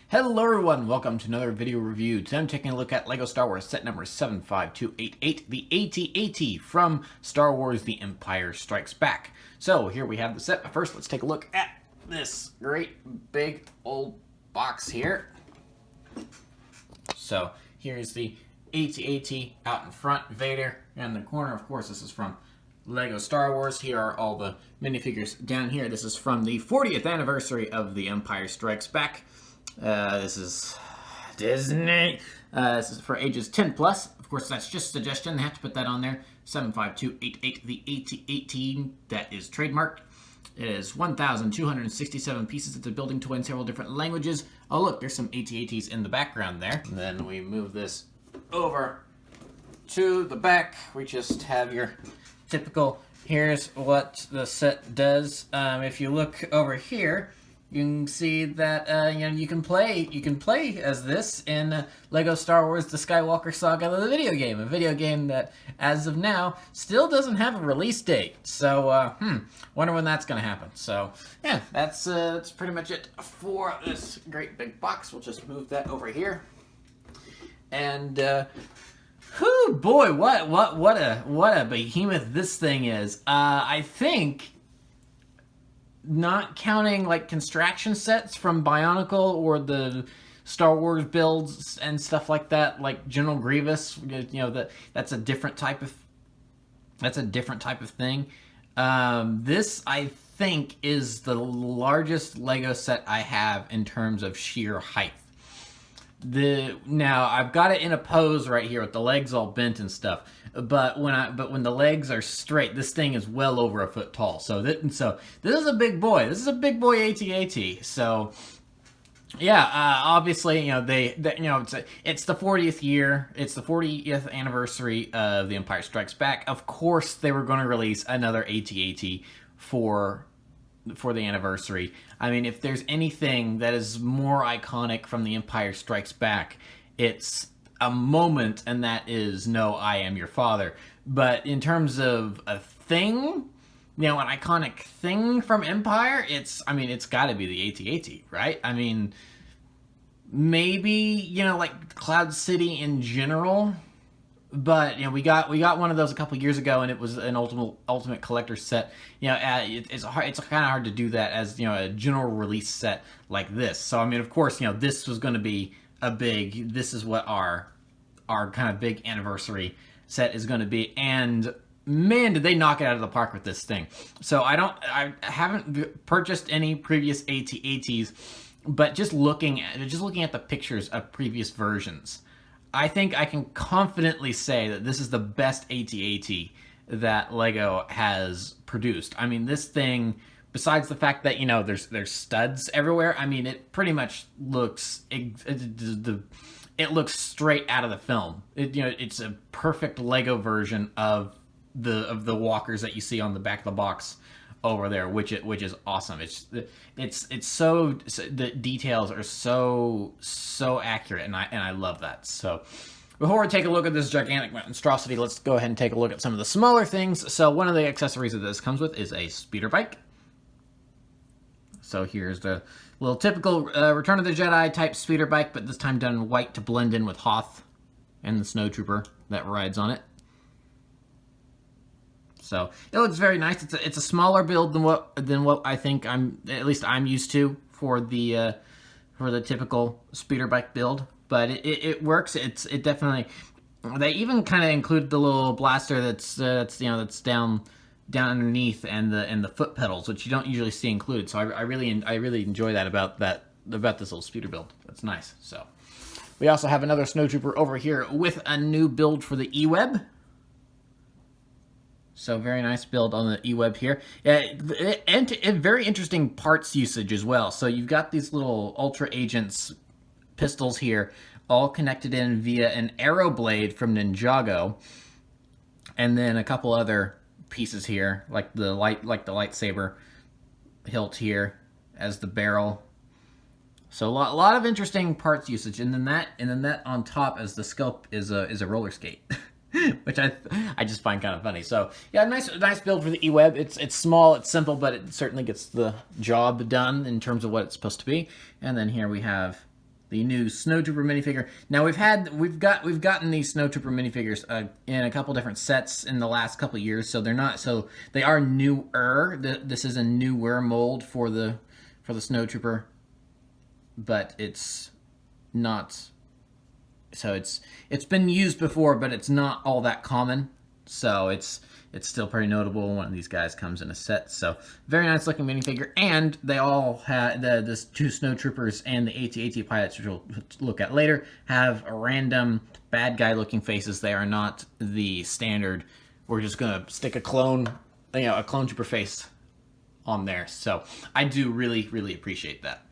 Hello everyone, welcome to another video review. Today I'm taking a look at LEGO Star Wars set number 75288, the AT-AT from Star Wars The Empire Strikes Back. So here we have the set, but first let's take a look at this great big old box here. So here's the AT-AT out in front, Vader in the corner. Of course this is from LEGO Star Wars. Here are all the minifigures down here. This is from the 40th anniversary of The Empire Strikes Back. This is Disney. This is for ages 10 plus. Of course, that's just a suggestion. They have to put that on there. 75288, the AT-18, that is trademarked. It is 1,267 pieces. It's a building toy in several different languages. Oh, look, there's some AT-ATs in the background there. And then we move this over to the back. We just have your typical, here's what the set does. If you look over here, you can see that you can play as this in LEGO Star Wars: The Skywalker Saga, the video game, a video game that, as of now, still doesn't have a release date. So, wonder when that's gonna happen. So, yeah, that's pretty much it for this great big box. We'll just move that over here, and whoo, boy, what a behemoth this thing is. I think, not counting like construction sets from Bionicle or the Star Wars builds and stuff like that, like General Grievous, you know, that's a different type of thing. This, I think, is the largest LEGO set I have in terms of sheer height. Now I've got it in a pose right here with the legs all bent and stuff, but when the legs are straight, this thing is well over a foot tall. So this is a big boy. This is a big boy AT-AT. So yeah, obviously, you know, it's the 40th year. It's the 40th anniversary of The Empire Strikes Back. Of course, they were going to release another AT-AT for the anniversary. I mean, if there's anything that is more iconic from The Empire Strikes Back, it's a moment, and that is, no, I am your father. But in terms of a thing, you know, an iconic thing from Empire, it's got to be the AT-AT, right? I mean, maybe, you know, like Cloud City in general. But, you know, we got one of those a couple years ago, and it was an ultimate collector set. You know, it's kind of hard to do that as, you know, a general release set like this. So, I mean, of course, you know, this was going to be this is what our kind of big anniversary set is going to be. And man, did they knock it out of the park with this thing. So I haven't purchased any previous AT-ATs, but just looking at the pictures of previous versions, I think I can confidently say that this is the best AT-AT that LEGO has produced. I mean, this thing, besides the fact that, you know, there's studs everywhere, I mean, it pretty much looks it looks straight out of the film. It's a perfect LEGO version of the walkers that you see on the back of the box over there, which is awesome. It's so, the details are so accurate, and I love that. So before we take a look at this gigantic monstrosity, let's go ahead and take a look at some of the smaller things. So one of the accessories that this comes with is a speeder bike. So here's the little typical Return of the Jedi type speeder bike, but this time done in white to blend in with Hoth and the snowtrooper that rides on it. So it looks very nice. It's a smaller build than what I think I'm used to for the typical speeder bike build, but it works. It definitely. They even kind of include the little blaster that's down underneath, and the foot pedals, which you don't usually see included. So I really enjoy that about this little speeder build. That's nice. So we also have another snowtrooper over here with a new build for the E-Web. So very nice build on the E-Web here. And very interesting parts usage as well. So you've got these little Ultra Agents pistols here, all connected in via an arrow blade from Ninjago, and then a couple other pieces here, like the lightsaber hilt here as the barrel. So a lot of interesting parts usage, and then that on top as the scope is a roller skate. Which I just find kind of funny. So yeah, nice build for the E-Web. It's small, it's simple, but it certainly gets the job done in terms of what it's supposed to be. And then here we have the new Snowtrooper minifigure. Now we've gotten these Snowtrooper minifigures in a couple different sets in the last couple years, so they are newer. This is a newer mold for the Snowtrooper, but it's not. So it's been used before, but it's not all that common. So it's still pretty notable. One of these guys comes in a set. So very nice looking minifigure. And they all have the two Snowtroopers and the AT-AT pilots, which we'll look at later, have random bad guy looking faces. They are not the standard. We're just gonna stick a clone trooper face on there. So I do really, really appreciate that.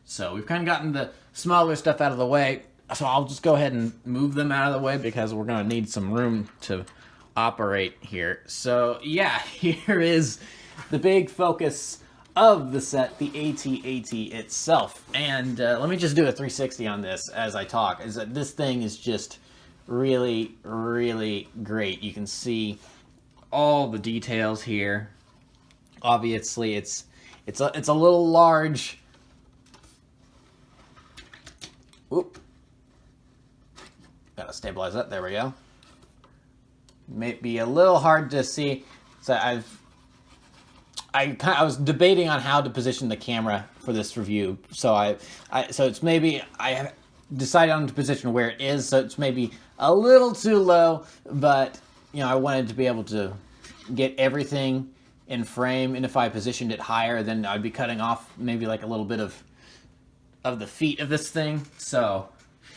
So we've kind of gotten the smaller stuff out of the way. So I'll just go ahead and move them out of the way because we're going to need some room to operate here. So yeah, here is the big focus of the set, the AT-AT itself. And let me just do a 360 on this as I talk. Is that this thing is just really, really great. You can see all the details here. Obviously, it's a little large. Oop. Gotta stabilize that. There we go. May be a little hard to see. So I was debating on how to position the camera for this review. So so it's maybe I decided on the position where it is. So it's maybe a little too low, but I wanted to be able to get everything in frame. And if I positioned it higher, then I'd be cutting off maybe like a little bit of the feet of this thing. So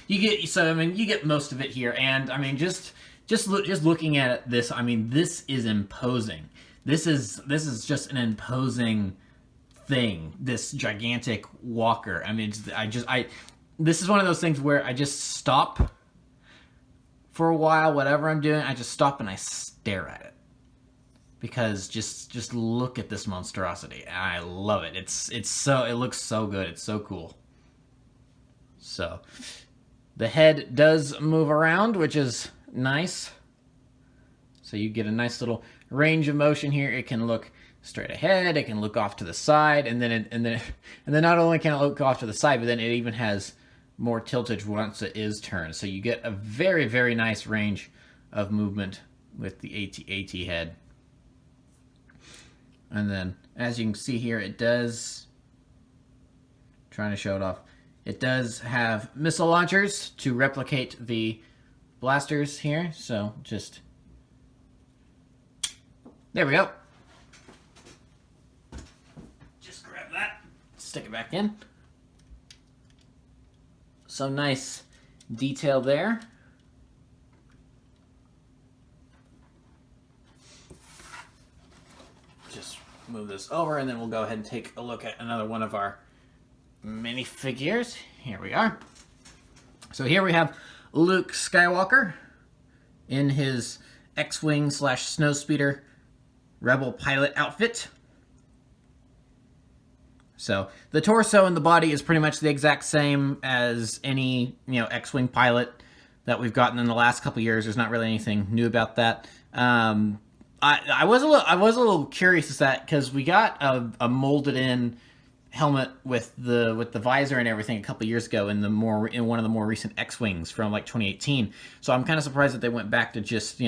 you get most of it here. And I mean, just looking at this, I mean, this is imposing. This is just an imposing thing. This gigantic walker. I mean, this is one of those things where I just stop for a while, whatever I'm doing. I just stop and I stare at it because just look at this monstrosity. I love it. It looks so good. It's so cool. So the head does move around, which is nice. So you get a nice little range of motion here. It can look straight ahead. It can look off to the side, and then not only can it look off to the side, but then it even has more tiltage once it is turned. So you get a very, very nice range of movement with the AT-AT head. And then, as you can see here, it does. Trying to show it off. It does have missile launchers to replicate the blasters here. So just, there we go. Just grab that, stick it back in. So nice detail there. Just move this over and then we'll go ahead and take a look at another one of our minifigures. Here we are. So here we have Luke Skywalker in his X-Wing / Snowspeeder Rebel pilot outfit. So the torso and the body is pretty much the exact same as any X-Wing pilot that we've gotten in the last couple years. There's not really anything new about that. I was a little curious as that because we got a molded in helmet with the visor and everything a couple years ago in one of the more recent X-Wings from like 2018. So I'm kind of surprised that they went back to just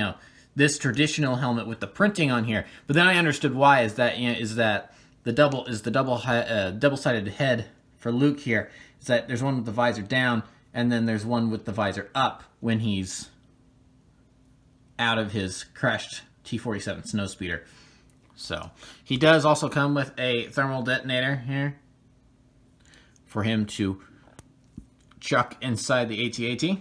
this traditional helmet with the printing on here. But then I understood why is that the double-sided head for Luke here is that there's one with the visor down and then there's one with the visor up when he's out of his crashed T-47 Snowspeeder. So he does also come with a thermal detonator here for him to chuck inside the AT-AT.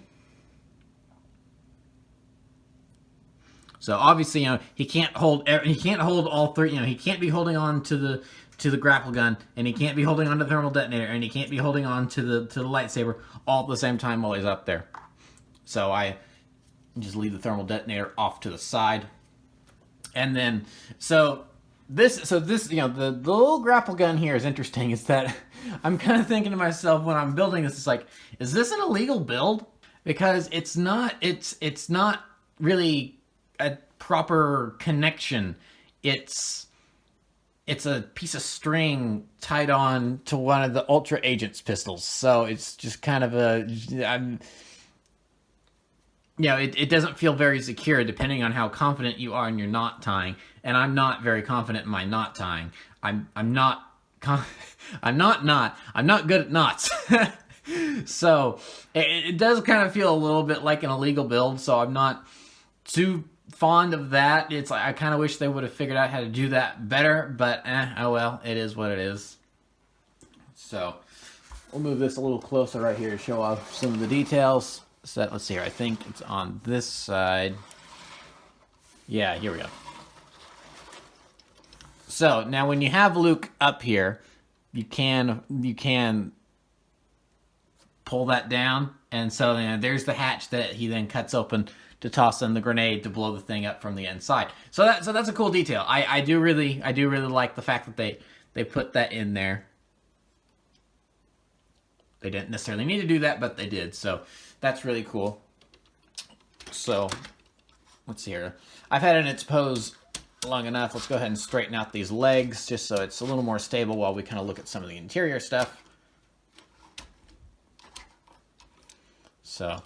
So obviously, he can't hold all three. He can't be holding on to the grapple gun, and he can't be holding on to the thermal detonator, and he can't be holding on to the lightsaber all at the same time while he's up there. So I just leave the thermal detonator off to the side. And then, the little grapple gun here is interesting. Is that I'm kind of thinking to myself when I'm building this, it's like, is this an illegal build? Because it's not really a proper connection. It's it's a piece of string tied on to one of the Ultra Agent's pistols. So it's just kind of it doesn't feel very secure depending on how confident you are in your knot tying. And I'm not very confident in my knot tying. I'm not good at knots. So it does kind of feel a little bit like an illegal build. So I'm not too fond of that. It's like I kind of wish they would have figured out how to do that better. But oh well, it is what it is. So we'll move this a little closer right here to show off some of the details. So let's see here. I think it's on this side. Yeah, here we go. So now when you have Luke up here, you can pull that down, and so then there's the hatch that he then cuts open to toss in the grenade to blow the thing up from the inside. So that's a cool detail. I do really like the fact that they put that in there. They didn't necessarily need to do that, but they did. So that's really cool. So let's see here. I've had it in its pose long enough. Let's go ahead and straighten out these legs just so it's a little more stable while we kind of look at some of the interior stuff. So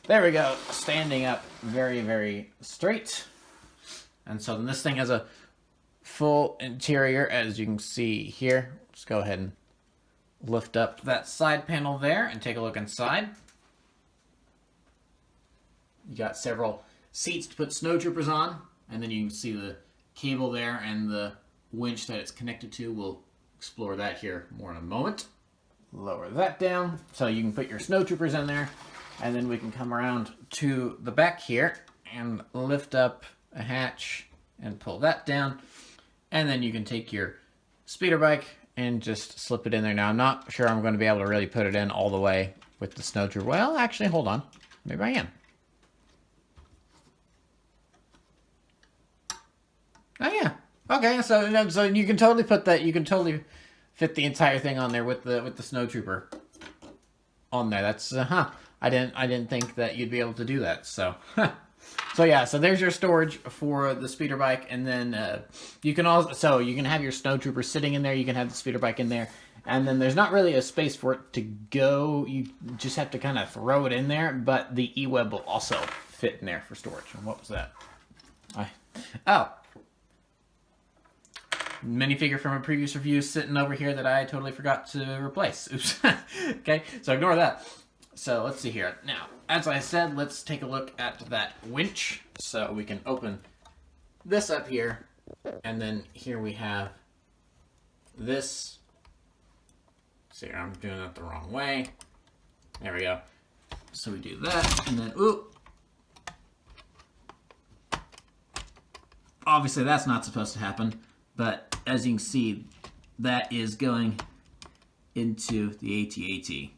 there we go. Standing up very, very straight. And so then this thing has a full interior, as you can see here. Let's go ahead and lift up that side panel there and take a look inside. You got several seats to put snowtroopers on, and then you can see the cable there and the winch that it's connected to. We'll explore that here more in a moment. Lower that down so you can put your snowtroopers in there, and then we can come around to the back here and lift up a hatch and pull that down, and then you can take your speeder bike and just slip it in there. Now, I'm not sure I'm going to be able to really put it in all the way with the snowtrooper. Well, actually, hold on. Maybe I am. Oh, yeah. Okay, so you can totally put that, you can totally fit the entire thing on there with the snowtrooper on there. That's, I didn't think that you'd be able to do that, so. So yeah, so there's your storage for the speeder bike, and then you can also, so you can have your snowtrooper sitting in there, you can have the speeder bike in there, and then there's not really a space for it to go. You just have to kind of throw it in there, but the E-Web will also fit in there for storage. And what was that? Minifigure from a previous review sitting over here that I totally forgot to replace. Oops. Okay, so ignore that. So let's see here. Now, as I said, let's take a look at that winch. So we can open this up here, and then here we have this. Let's see here, I'm doing that the wrong way. There we go. So we do that, and then, obviously that's not supposed to happen, but as you can see, that is going into the AT-AT.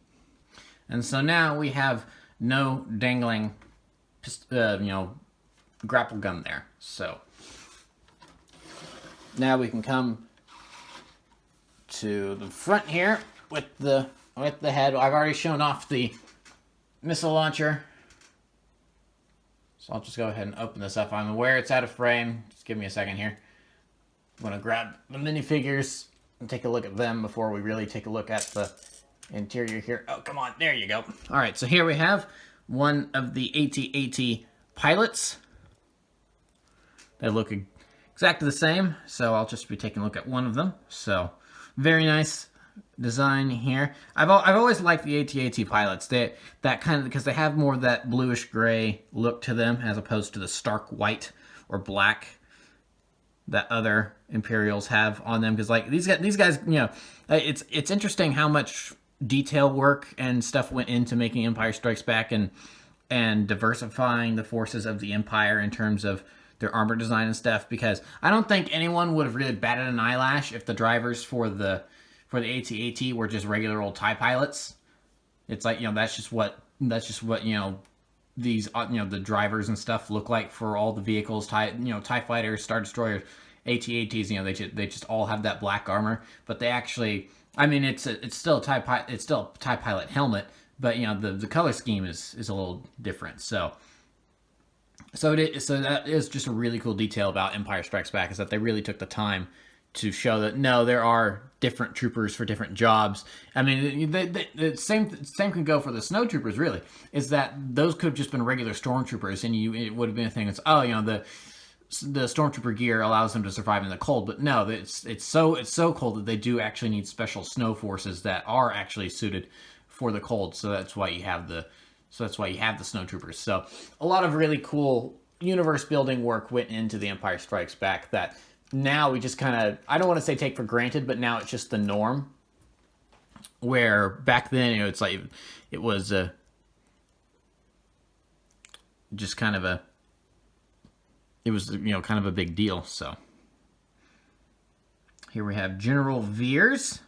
And so now we have no dangling, grapple gun there. So now we can come to the front here with the head. I've already shown off the missile launcher, so I'll just go ahead and open this up. I'm aware it's out of frame. Just give me a second here. I'm gonna grab the minifigures and take a look at them before we really take a look at the interior here. Oh, come on. There you go. All right, so here we have one of the AT-AT pilots. They look exactly the same, so I'll just be taking a look at one of them. So, very nice design here. I've always liked the AT-AT pilots. That kind of, because they have more of that bluish gray look to them as opposed to the stark white or black that other Imperials have on them. Because like these guys, it's interesting how much detail work and stuff went into making Empire Strikes Back and diversifying the forces of the Empire in terms of their armor design and stuff, because I don't think anyone would have really batted an eyelash if the drivers for the AT-AT were just regular old TIE pilots. It's like, that's just what these the drivers and stuff look like for all the vehicles, TIE fighters, Star Destroyers, AT-ATs, they just all have that black armor, but they actually, it's still a TIE pilot helmet, but the color scheme is a little different. So that is just a really cool detail about Empire Strikes Back, is that they really took the time to show that no, there are different troopers for different jobs. I mean, the same can go for the snow troopers. Really, is that those could have just been regular stormtroopers, and it would have been a thing. It's the stormtrooper gear allows them to survive in the cold, but no, it's so cold that they do actually need special snow forces that are actually suited for the cold. So that's why you have the snow troopers. So a lot of really cool universe building work went into The Empire Strikes Back that now we just kind of, I don't want to say take for granted, but now it's just the norm. Where back then, it's like it was just kind of a, it was kind of a big deal. So here we have General Veers.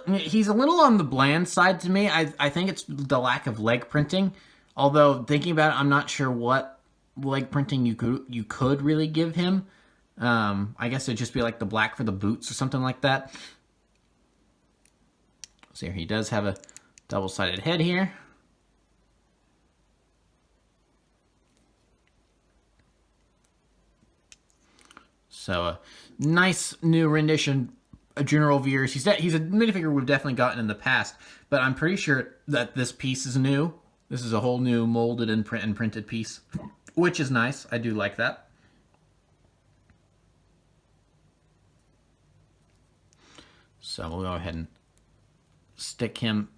He's a little on the bland side to me. I think it's the lack of leg printing. Although thinking about it, I'm not sure what leg printing you could really give him. I guess it'd just be like the black for the boots or something like that. So he does have a double-sided head here. So a nice new rendition of General Veers. He's a minifigure we've definitely gotten in the past, but I'm pretty sure that this piece is new. This is a whole new molded and printed piece, which is nice. I do like that. So we'll go ahead and stick him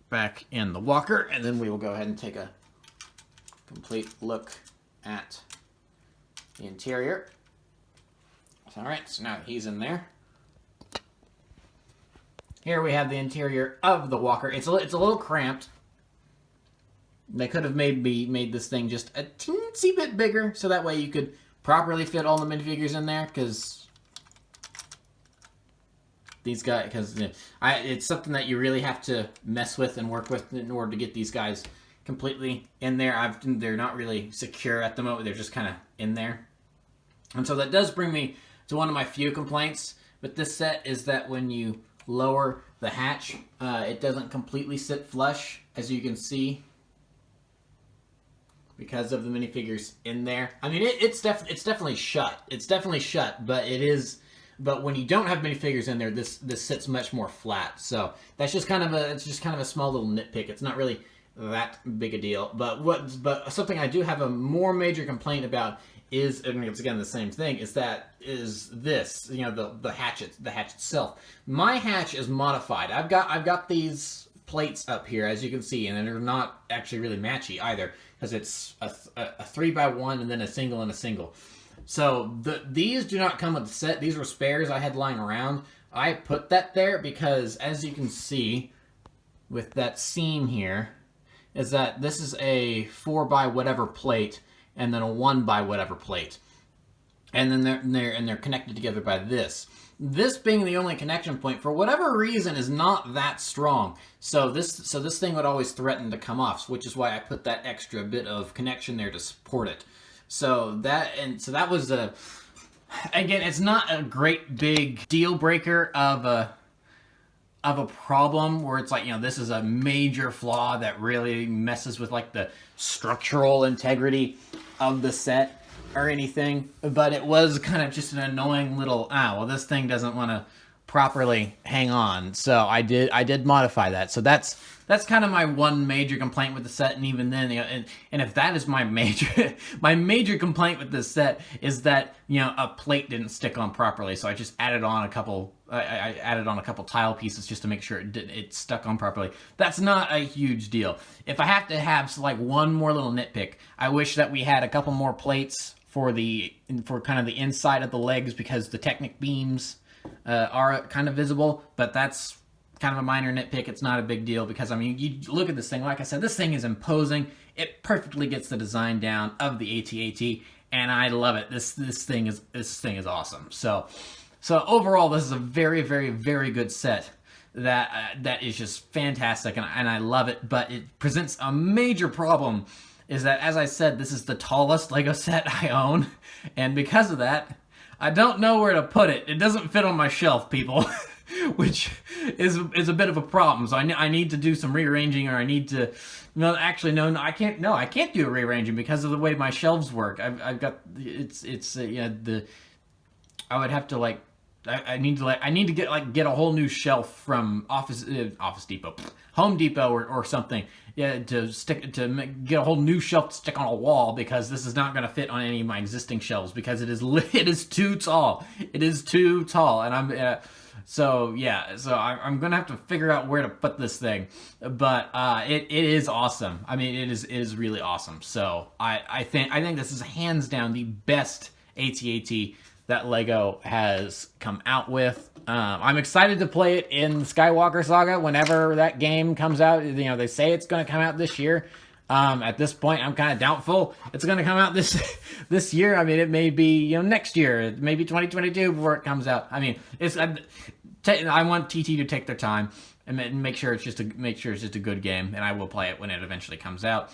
back in the walker, and then we will go ahead and take a complete look at the interior. All right, so now he's in there. Here we have the interior of the walker. It's a little cramped. They could have made this thing just a teensy bit bigger, so that way you could properly fit all the minifigures in there. Because these guys, it's something that you really have to mess with and work with in order to get these guys completely in there. They're not really secure at the moment. They're just kind of in there, and so that does bring me to one of my few complaints with this set, is that when you lower the hatch, it doesn't completely sit flush, as you can see, because of the minifigures in there. I mean, it's definitely shut. It's definitely shut, but when you don't have minifigures in there, this sits much more flat. So that's just kind of a small little nitpick. It's not really that big a deal. But something I do have a more major complaint about is, and it's again the same thing, is this, the hatch itself. My hatch is modified. I've got these plates up here, as you can see, and they're not actually really matchy either, because it's a 3x1 and then a single and a single. So these do not come with the set. These were spares I had lying around. I put that there because, as you can see with that seam here, is that this is a 4x whatever plate, and then a 1x whatever plate, and then they're connected together by this. This being the only connection point, for whatever reason, is not that strong. So this thing would always threaten to come off, which is why I put that extra bit of connection there to support it. So that was again, it's not a great big deal breaker of a problem where it's like, this is a major flaw that really messes with like the structural integrity of the set or anything, but it was kind of just an annoying little, this thing doesn't want to properly hang on. So I did modify that. So that's kind of my one major complaint with the set, and even then, and if that is my major complaint with this set, is that a plate didn't stick on properly. So I just added on a couple. I added on a couple tile pieces just to make sure it stuck on properly. That's not a huge deal. If I have to have like one more little nitpick, I wish that we had a couple more plates for kind of the inside of the legs, because the Technic beams are kind of visible, but that's kind of a minor nitpick. It's not a big deal, because I mean, you look at this thing, like I said, this thing is imposing. It perfectly gets the design down of the AT-AT, and I love it. This thing is awesome. So overall, this is a very, very, very good set that is just fantastic, and I love it. But it presents a major problem, is that, as I said, this is the tallest Lego set I own, and because of that, I don't know where to put it. It doesn't fit on my shelf, people. which is a bit of a problem. So I need to do some rearranging, or I need to. No, actually, no, I can't. No, I can't do a rearranging because of the way my shelves work. I've got it's yeah, the I would have to like. I need to get a whole new shelf from Office Depot, Home Depot, or something. Yeah, get a whole new shelf to stick on a wall, because this is not going to fit on any of my existing shelves, because it is too tall. It is too tall, and so I'm gonna have to figure out where to put this thing. But it is awesome. I mean, it is really awesome. So I think this is hands down the best AT-AT that LEGO has come out with. I'm excited to play it in Skywalker Saga whenever that game comes out. You know, they say it's going to come out this year. At this point, I'm kind of doubtful it's going to come out this year. I mean, it may be next year, maybe 2022 before it comes out. I mean, I want TT to take their time and make sure it's just a good game, and I will play it when it eventually comes out.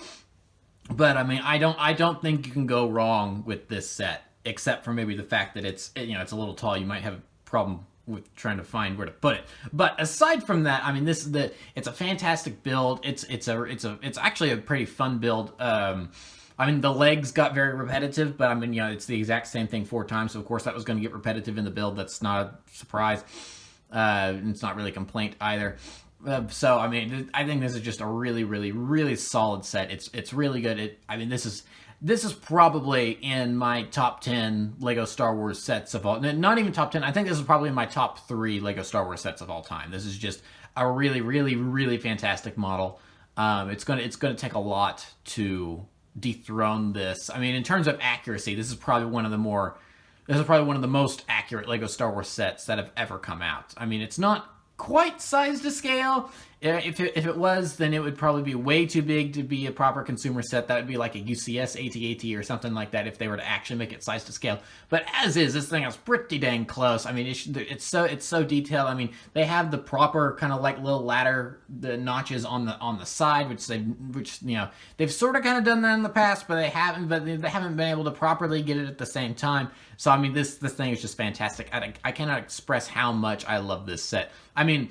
But I mean, I don't think you can go wrong with this set, except for maybe the fact that it's a little tall. You might have a problem with trying to find where to put it. But aside from that, I mean, it's a fantastic build. It's actually a pretty fun build. I mean, the legs got very repetitive, but I mean, it's the exact same thing 4 times. So of course that was going to get repetitive in the build. That's not a surprise. It's not really a complaint either. So I mean, I think this is just a really, really, really solid set. It's really good. I mean, this is probably in my top 10 LEGO Star Wars sets of all. Not even top 10. I think this is probably in my top 3 LEGO Star Wars sets of all time. This is just a really, really, really fantastic model. It's gonna take a lot to dethrone this. I mean, in terms of accuracy, this is probably one of the most accurate LEGO Star Wars sets that have ever come out. I mean, it's not quite size to scale. If it was, then it would probably be way too big to be a proper consumer set. That would be like a UCS AT-AT or something like that if they were to actually make it size to scale. But as is, this thing is pretty dang close. I mean, it's so detailed. I mean, they have the proper kind of like little ladder, the notches on the side, which they've sort of kind of done that in the past, but they haven't been able to properly get it at the same time. So I mean, this thing is just fantastic. I cannot express how much I love this set. I mean,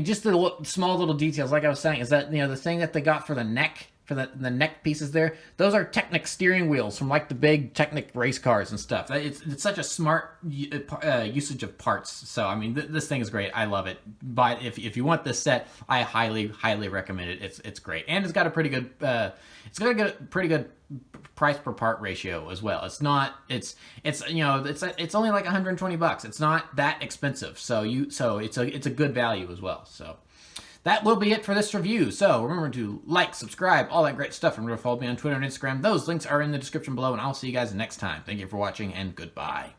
just the small little details, like I was saying, is that, the thing that they got for the neck, for the neck pieces there, those are Technic steering wheels from like the big Technic race cars and stuff. It's such a smart usage of parts. So, I mean, this thing is great. I love it. But if you want this set, I highly, highly recommend it. It's great. And it's got a pretty good, price per part ratio as well. It's only like $120. It's not that expensive. So it's a good value as well. So that will be it for this review. So remember to like, subscribe, all that great stuff, and remember to follow me on Twitter and Instagram. Those links are in the description below, and I'll see you guys next time. Thank you for watching, and goodbye.